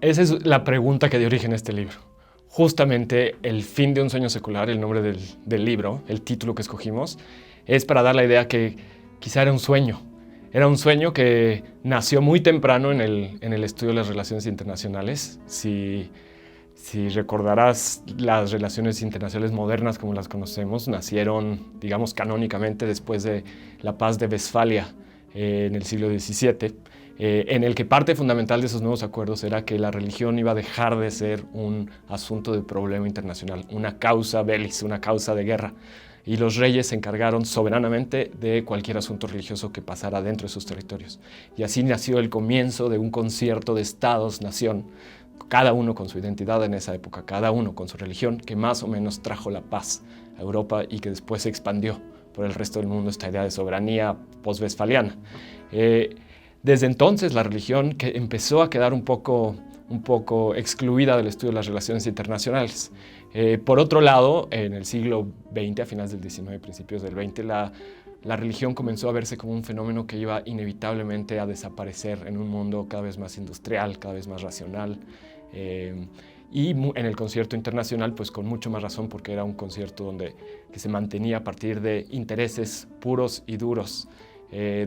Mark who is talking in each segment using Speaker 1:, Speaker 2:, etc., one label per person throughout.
Speaker 1: Esa es la pregunta que dio origen a este libro. Justamente El fin de un sueño secular, el nombre del libro, el título que escogimos, es para dar la idea que quizá era un sueño. Era un sueño que nació muy temprano en el estudio de las relaciones internacionales. Si recordarás, las relaciones internacionales modernas como las conocemos nacieron, digamos, canónicamente después de la Paz de Westfalia en el siglo XVII, en el que parte fundamental de esos nuevos acuerdos era que la religión iba a dejar de ser un asunto de problema internacional, una causa bellis, una causa de guerra. Y los reyes se encargaron soberanamente de cualquier asunto religioso que pasara dentro de sus territorios. Y así nació el comienzo de un concierto de estados-nación, cada uno con su identidad en esa época, cada uno con su religión, que más o menos trajo la paz a Europa y que después se expandió por el resto del mundo esta idea de soberanía post-westfaliana. Desde entonces la religión que empezó a quedar un poco excluida del estudio de las relaciones internacionales. Por otro lado, en el siglo XX, a finales del XIX, principios del XX, la religión comenzó a verse como un fenómeno que iba inevitablemente a desaparecer en un mundo cada vez más industrial, cada vez más racional. Y en el concierto internacional, pues con mucho más razón, porque era un concierto que se mantenía a partir de intereses puros y duros,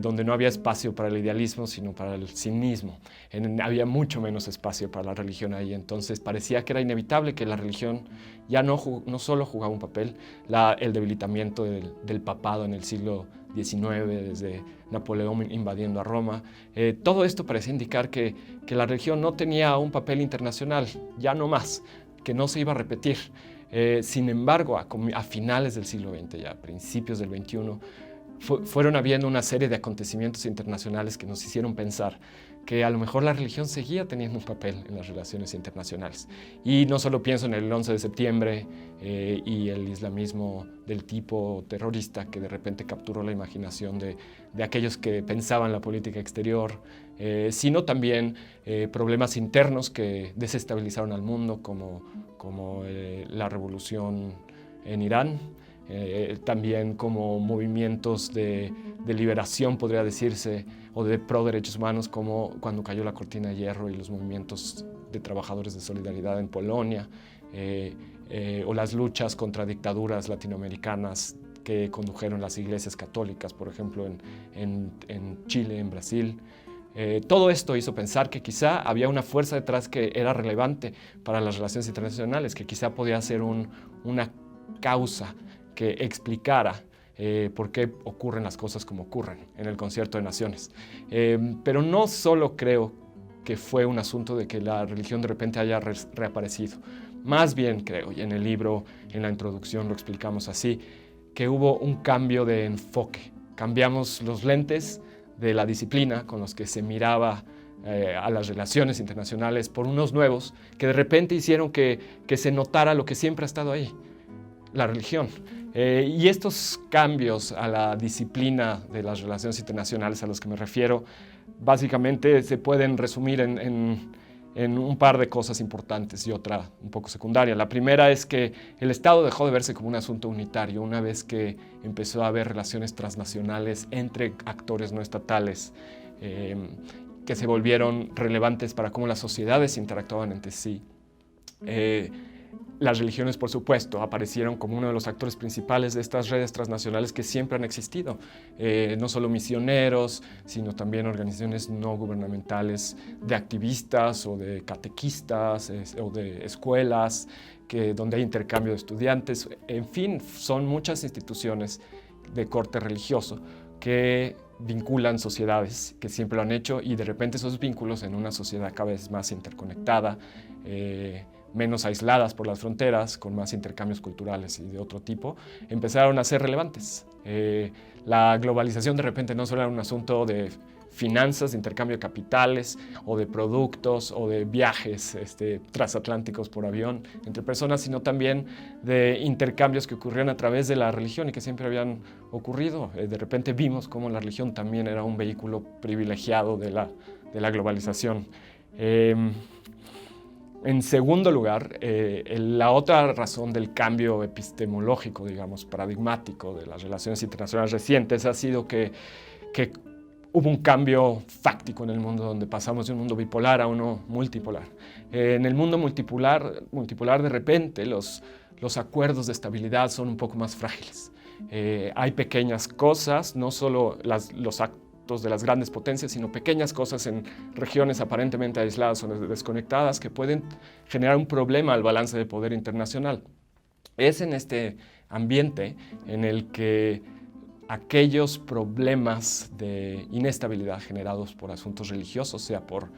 Speaker 1: donde no había espacio para el idealismo, sino para el cinismo. Había mucho menos espacio para la religión ahí, entonces parecía que era inevitable que la religión ya no solo jugaba un papel, el debilitamiento del papado en el siglo XIX, desde Napoleón invadiendo a Roma. Todo esto parecía indicar que la religión no tenía un papel internacional, ya no más, que no se iba a repetir. Sin embargo, a finales del siglo XX, ya a principios del XXI, fueron habiendo una serie de acontecimientos internacionales que nos hicieron pensar que a lo mejor la religión seguía teniendo un papel en las relaciones internacionales. Y no solo pienso en el 11 de septiembre y el islamismo del tipo terrorista que de repente capturó la imaginación de aquellos que pensaban la política exterior, sino también problemas internos que desestabilizaron al mundo, como la revolución en Irán, también como movimientos de liberación, podría decirse, o de pro derechos humanos, como cuando cayó la cortina de hierro y los movimientos de trabajadores de solidaridad en Polonia, o las luchas contra dictaduras latinoamericanas que condujeron las iglesias católicas, por ejemplo, en Chile, en Brasil. Todo esto hizo pensar que quizá había una fuerza detrás que era relevante para las relaciones internacionales, que quizá podía ser una causa que explicara por qué ocurren las cosas como ocurren en el concierto de naciones. Pero no solo creo que fue un asunto de que la religión de repente haya reaparecido. Más bien creo, y en el libro, en la introducción lo explicamos así, que hubo un cambio de enfoque. Cambiamos los lentes de la disciplina con los que se miraba a las relaciones internacionales por unos nuevos que de repente hicieron que se notara lo que siempre ha estado ahí, la religión. Y estos cambios a la disciplina de las relaciones internacionales a los que me refiero, básicamente se pueden resumir en un par de cosas importantes y otra un poco secundaria. La primera es que el Estado dejó de verse como un asunto unitario una vez que empezó a haber relaciones transnacionales entre actores no estatales que se volvieron relevantes para cómo las sociedades interactuaban entre sí. Las religiones, por supuesto, aparecieron como uno de los actores principales de estas redes transnacionales que siempre han existido. No solo misioneros, sino también organizaciones no gubernamentales de activistas o de catequistas o de escuelas, donde hay intercambio de estudiantes. En fin, son muchas instituciones de corte religioso que vinculan sociedades, que siempre lo han hecho, y de repente esos vínculos en una sociedad cada vez más interconectada, menos aisladas por las fronteras, con más intercambios culturales y de otro tipo, empezaron a ser relevantes. La globalización de repente no solo era un asunto de finanzas, de intercambio de capitales o de productos o de viajes transatlánticos por avión entre personas, sino también de intercambios que ocurrían a través de la religión y que siempre habían ocurrido. De repente vimos cómo la religión también era un vehículo privilegiado de la globalización. En segundo lugar, la otra razón del cambio epistemológico, digamos, paradigmático de las relaciones internacionales recientes ha sido que hubo un cambio fáctico en el mundo, donde pasamos de un mundo bipolar a uno multipolar. En el mundo multipolar de repente los acuerdos de estabilidad son un poco más frágiles. Hay pequeñas cosas, no solo los actos de las grandes potencias, sino pequeñas cosas en regiones aparentemente aisladas o desconectadas que pueden generar un problema al balance de poder internacional. Es en este ambiente en el que aquellos problemas de inestabilidad generados por asuntos religiosos, sea por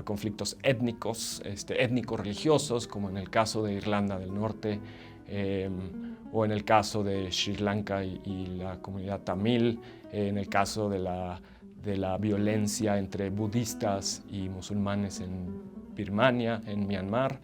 Speaker 1: conflictos étnicos, étnico-religiosos, como en el caso de Irlanda del Norte, o en el caso de Sri Lanka y la comunidad tamil, en el caso de la violencia entre budistas y musulmanes en Birmania, en Myanmar,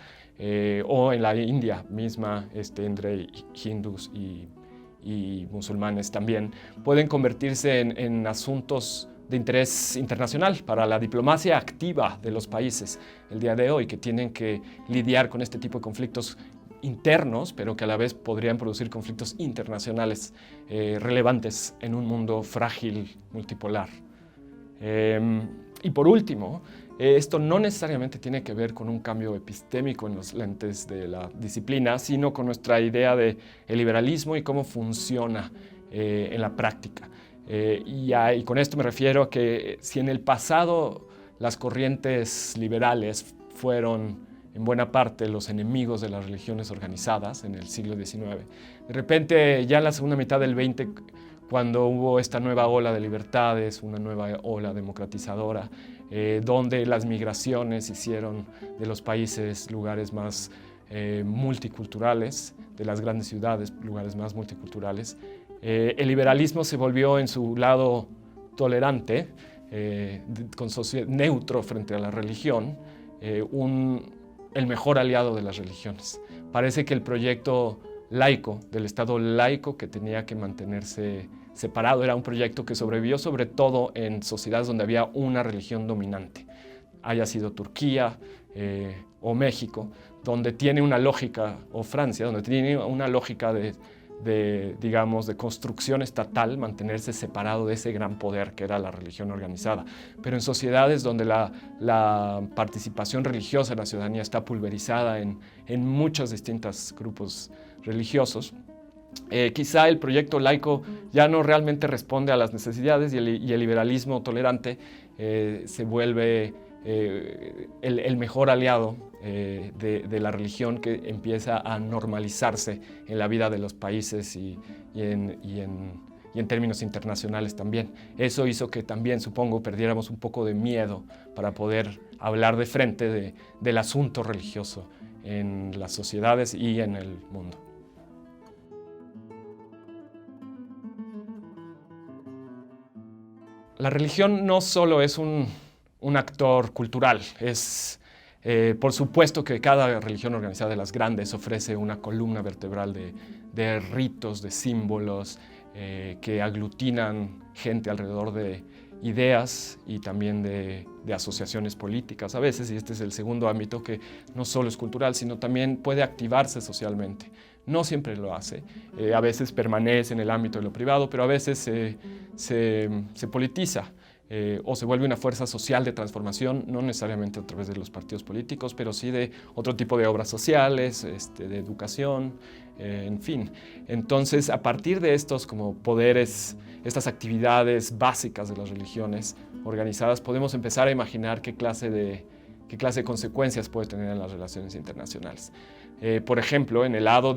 Speaker 1: o en la India misma, entre hindús y musulmanes también, pueden convertirse en asuntos de interés internacional para la diplomacia activa de los países el día de hoy, que tienen que lidiar con este tipo de conflictos internos, pero que a la vez podrían producir conflictos internacionales relevantes en un mundo frágil, multipolar. Y por último, esto no necesariamente tiene que ver con un cambio epistémico en los lentes de la disciplina, sino con nuestra idea de el liberalismo y cómo funciona en la práctica. Y con esto me refiero a que si en el pasado las corrientes liberales fueron en buena parte los enemigos de las religiones organizadas en el siglo XIX, de repente ya en la segunda mitad del XX, cuando hubo esta nueva ola de libertades, una nueva ola democratizadora, donde las migraciones hicieron de los países lugares más multiculturales, de las grandes ciudades lugares más multiculturales, el liberalismo se volvió en su lado tolerante, neutro frente a la religión, el mejor aliado de las religiones. Parece que el proyecto laico, del Estado laico que tenía que mantenerse separado, era un proyecto que sobrevivió sobre todo en sociedades donde había una religión dominante, haya sido Turquía o México, donde tiene una lógica, o Francia, donde tiene una lógica digamos, de construcción estatal, mantenerse separado de ese gran poder que era la religión organizada. Pero en sociedades donde la participación religiosa en la ciudadanía está pulverizada en muchos distintos grupos religiosos, quizá el proyecto laico ya no realmente responde a las necesidades y el liberalismo tolerante se vuelve el mejor aliado de la religión, que empieza a normalizarse en la vida de los países y en términos internacionales también. Eso hizo que también, supongo, perdiéramos un poco de miedo para poder hablar de frente del asunto religioso en las sociedades y en el mundo. La religión no solo es un actor cultural, por supuesto que cada religión organizada de las grandes ofrece una columna vertebral de ritos, de símbolos que aglutinan gente alrededor de ideas y también de asociaciones políticas a veces, y este es el segundo ámbito que no solo es cultural, sino también puede activarse socialmente. No siempre lo hace, a veces permanece en el ámbito de lo privado, pero a veces se politiza o se vuelve una fuerza social de transformación, no necesariamente a través de los partidos políticos, pero sí de otro tipo de obras sociales, de educación, en fin. Entonces, a partir de estos como poderes, estas actividades básicas de las religiones organizadas, podemos empezar a imaginar qué clase de consecuencias puede tener en las relaciones internacionales. Por ejemplo, en el lado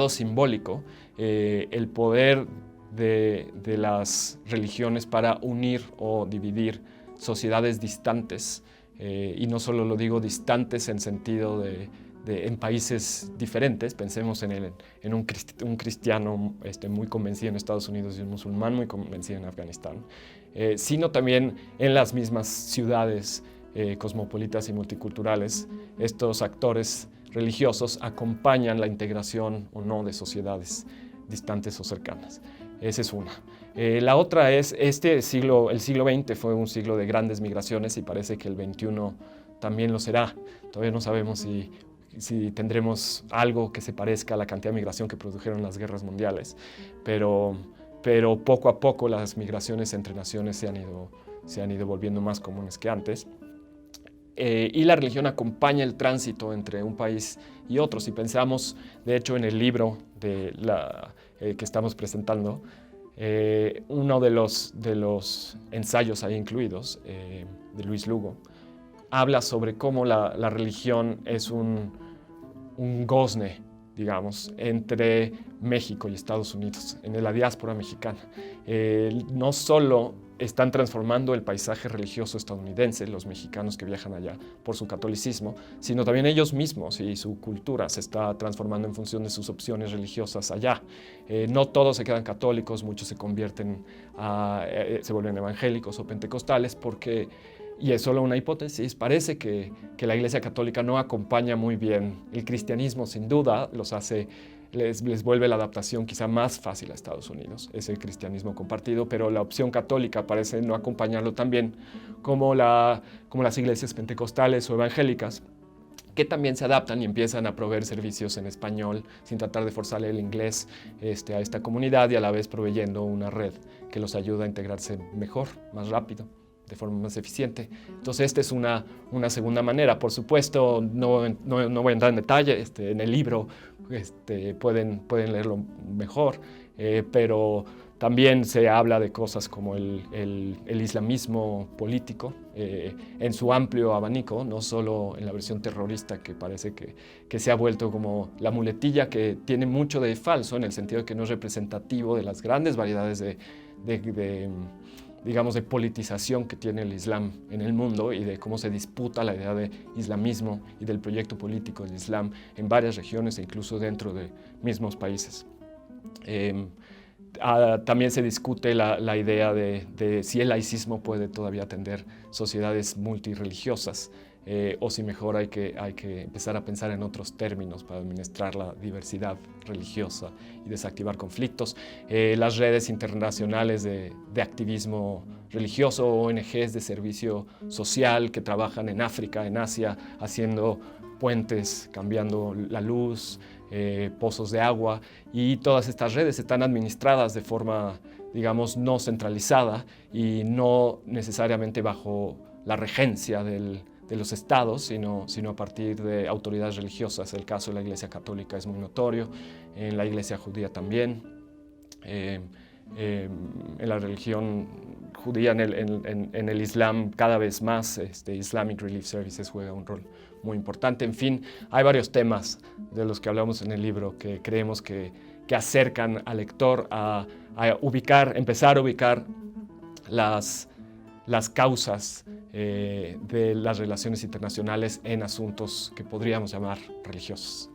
Speaker 1: simbólico, el poder de las religiones para unir o dividir sociedades distantes, y no solo lo digo distantes en sentido en países diferentes, pensemos en un cristiano muy convencido en Estados Unidos y un musulmán muy convencido en Afganistán, sino también en las mismas ciudades cosmopolitas y multiculturales. Estos actores religiosos acompañan la integración o no de sociedades distantes o cercanas. Esa es una. La otra es, el siglo XX fue un siglo de grandes migraciones y parece que el XXI también lo será. Todavía no sabemos si tendremos algo que se parezca a la cantidad de migración que produjeron las guerras mundiales, pero pero poco a poco las migraciones entre naciones se han ido volviendo más comunes que antes. Y la religión acompaña el tránsito entre un país y otro. Si pensamos, de hecho, en el libro que estamos presentando, uno de los ensayos ahí incluidos, de Luis Lugo, habla sobre cómo la religión es un gozne, digamos, entre México y Estados Unidos, en la diáspora mexicana. No solo están transformando el paisaje religioso estadounidense, los mexicanos que viajan allá por su catolicismo, sino también ellos mismos y su cultura se está transformando en función de sus opciones religiosas allá. No todos se quedan católicos, muchos se convierten, se vuelven evangélicos o pentecostales porque, y es solo una hipótesis, parece que la Iglesia Católica no acompaña muy bien el cristianismo, sin duda, les vuelve la adaptación quizá más fácil a Estados Unidos, es el cristianismo compartido, pero la opción católica parece no acompañarlo tan bien como las iglesias pentecostales o evangélicas, que también se adaptan y empiezan a proveer servicios en español sin tratar de forzarle el inglés a esta comunidad y a la vez proveyendo una red que los ayuda a integrarse mejor, más rápido, de forma más eficiente. Entonces esta es una segunda manera. Por supuesto, no voy a entrar en detalle, en el libro pueden leerlo mejor, pero también se habla de cosas como el islamismo político en su amplio abanico, no solo en la versión terrorista que parece que se ha vuelto como la muletilla, que tiene mucho de falso en el sentido de que no es representativo de las grandes variedades digamos, de politización que tiene el Islam en el mundo y de cómo se disputa la idea de islamismo y del proyecto político del Islam en varias regiones e incluso dentro de mismos países. También se discute la idea de si el laicismo puede todavía atender sociedades multireligiosas o si mejor hay que empezar a pensar en otros términos para administrar la diversidad religiosa y desactivar conflictos. Las redes internacionales de activismo religioso, ONGs de servicio social que trabajan en África, en Asia, haciendo puentes, cambiando la luz, pozos de agua, y todas estas redes están administradas de forma, digamos, no centralizada y no necesariamente bajo la regencia de los estados, sino a partir de autoridades religiosas. El caso de la Iglesia Católica es muy notorio, en la Iglesia Judía también. En la religión judía, en el Islam, cada vez más Islamic Relief Services juega un rol muy importante. En fin, hay varios temas de los que hablamos en el libro que creemos que acercan al lector a empezar a ubicar las causas de las relaciones internacionales en asuntos que podríamos llamar religiosos.